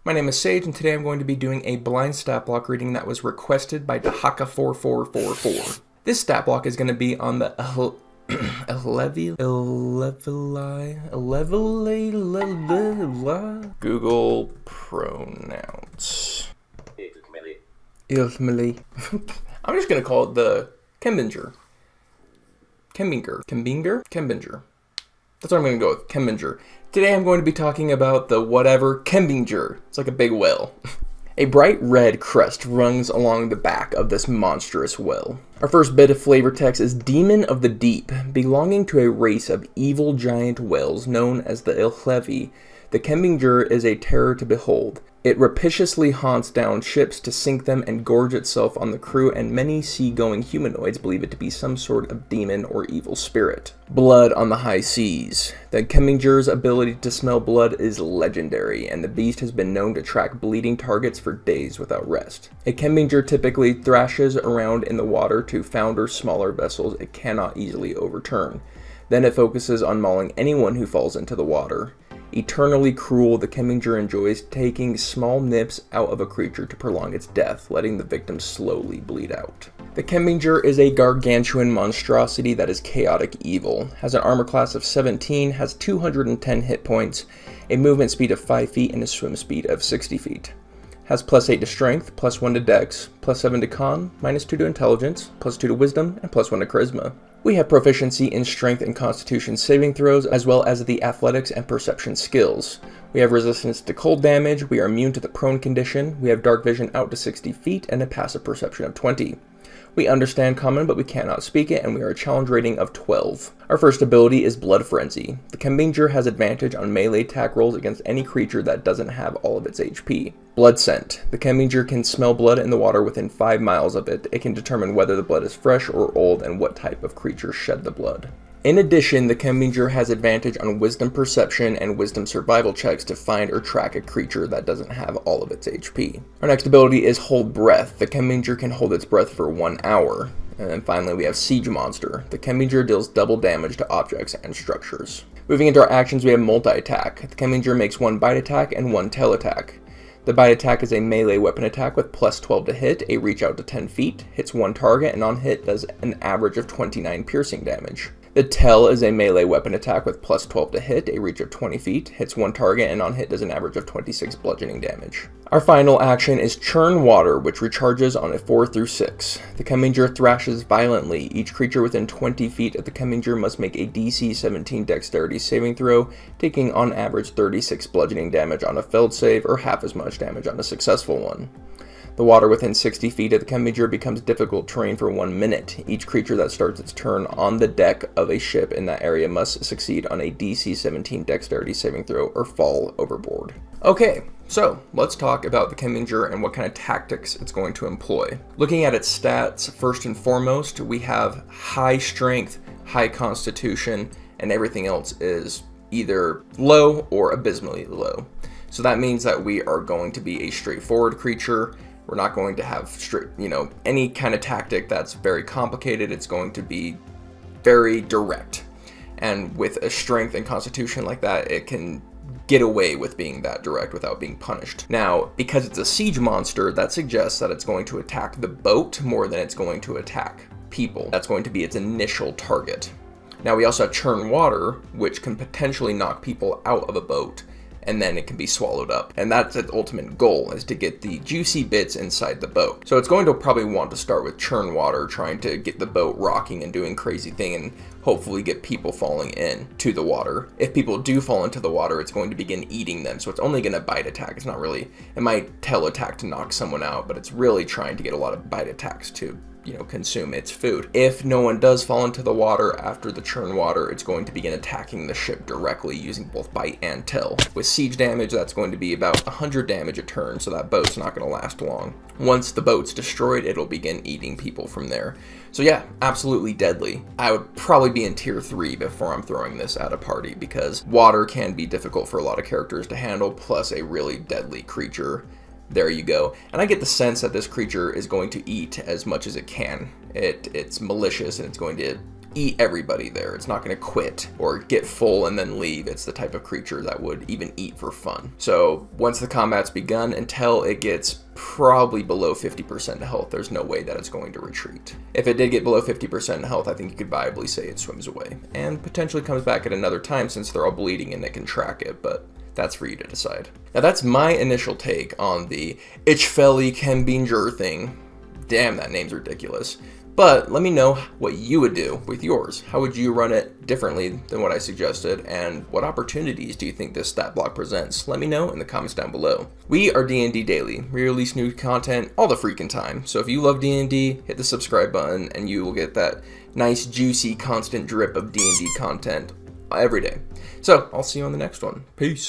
My name is Sage, and today I'm going to be doing a blind stat block reading that was requested by Dahaka4444. This stat block is going to be on the Illhveli Google pronouns. Illhveli. I'm just going to call it the Kembingur. Kembingur. That's what I'm going to go with, Kembingur. Today I'm going to be talking about the whatever Kembingur. It's like a big whale. A bright red crest runs along the back of this monstrous whale. Our first bit of flavor text is Demon of the Deep, belonging to a race of evil giant whales known as the Illhveli. The Kembingur is a terror to behold. It rapaciously haunts down ships to sink them and gorge itself on the crew, and many sea-going humanoids believe it to be some sort of demon or evil spirit. Blood on the high seas. The Kembingur's ability to smell blood is legendary, and the beast has been known to track bleeding targets for days without rest. A Kembingur typically thrashes around in the water to founder smaller vessels it cannot easily overturn. Then it focuses on mauling anyone who falls into the water. Eternally cruel, the Kembingur enjoys taking small nips out of a creature to prolong its death, letting the victim slowly bleed out. The Kembingur is a gargantuan monstrosity that is chaotic evil, has an armor class of 17, has 210 hit points, a movement speed of 5 feet, and a swim speed of 60 feet. Has +8 to strength, +1 to dex, +7 to con, -2 to intelligence, +2 to wisdom, and +1 to charisma. We have proficiency in strength and constitution saving throws, as well as the athletics and perception skills. We have resistance to cold damage, we are immune to the prone condition, we have dark vision out to 60 feet, and a passive perception of 20. We understand common, but we cannot speak it, and we are a challenge rating of 12. Our first ability is Blood Frenzy. The Kembingur has advantage on melee attack rolls against any creature that doesn't have all of its HP. Blood Scent. The Kembingur can smell blood in the water within 5 miles of it. It can determine whether the blood is fresh or old and what type of creature shed the blood. In addition, the Kembingur has advantage on Wisdom Perception and Wisdom Survival checks to find or track a creature that doesn't have all of its HP. Our next ability is Hold Breath. The Kembingur can hold its breath for 1 hour. And then finally we have Siege Monster. The Kembingur deals double damage to objects and structures. Moving into our actions, we have Multi-Attack. The Kembingur makes 1 bite attack and 1 tail attack. The bite attack is a melee weapon attack with +12 to hit, a reach out to 10 feet, hits 1 target, and on hit does an average of 29 piercing damage. The tail is a melee weapon attack with +12 to hit, a reach of 20 feet, hits 1 target, and on hit does an average of 26 bludgeoning damage. Our final action is Churn Water, which recharges on a 4 through 6. The Kembingur thrashes violently. Each creature within 20 feet of the Kembingur must make a DC 17 dexterity saving throw, taking on average 36 bludgeoning damage on a failed save or half as much damage on a successful one. The water within 60 feet of the Kembingur becomes difficult terrain for 1 minute. Each creature that starts its turn on the deck of a ship in that area must succeed on a DC 17 dexterity saving throw or fall overboard. Okay, so let's talk about the Kembingur and what kind of tactics it's going to employ. Looking at its stats, first and foremost, we have high strength, high constitution, and everything else is either low or abysmally low. So that means that we are going to be a straightforward creature. We're not going to have any kind of tactic that's very complicated. It's going to be very direct. And with a strength and constitution like that, it can get away with being that direct without being punished. Now, because it's a siege monster, that suggests that it's going to attack the boat more than it's going to attack people. That's going to be its initial target. Now, we also have Churn Water, which can potentially knock people out of a boat, and then it can be swallowed up. And that's its ultimate goal, is to get the juicy bits inside the boat. So it's going to probably want to start with Churn Water, trying to get the boat rocking and doing crazy thing, and hopefully get people falling into the water. If people do fall into the water, it's going to begin eating them. So it's only going to bite attack. It's not really, it might tail attack to knock someone out, but it's really trying to get a lot of bite attacks to consume its food. If no one does fall into the water after the Churn Water, it's going to begin attacking the ship directly using both bite and tail. With siege damage, that's going to be about 100 damage a turn, so that boat's not going to last long. Once the boat's destroyed, it'll begin eating people from there. So yeah, absolutely deadly. I would probably be in tier 3 before I'm throwing this at a party, because water can be difficult for a lot of characters to handle, plus a really deadly creature. There you go. And I get the sense that this creature is going to eat as much as it can. It's malicious and it's going to eat everybody there. It's not going to quit or get full and then leave. It's the type of creature that would even eat for fun. So once the combat's begun, until it gets probably below 50% health, there's no way that it's going to retreat. If it did get below 50% health, I think you could viably say it swims away and potentially comes back at another time since they're all bleeding and it can track it, but that's for you to decide. Now that's my initial take on the Illhveli Kembingur thing. Damn, that name's ridiculous. But let me know what you would do with yours. How would you run it differently than what I suggested? And what opportunities do you think this stat block presents? Let me know in the comments down below. We are D&D Daily. We release new content all the freaking time. So if you love D&D, hit the subscribe button and you will get that nice, juicy, constant drip of D&D content every day. So I'll see you on the next one. Peace.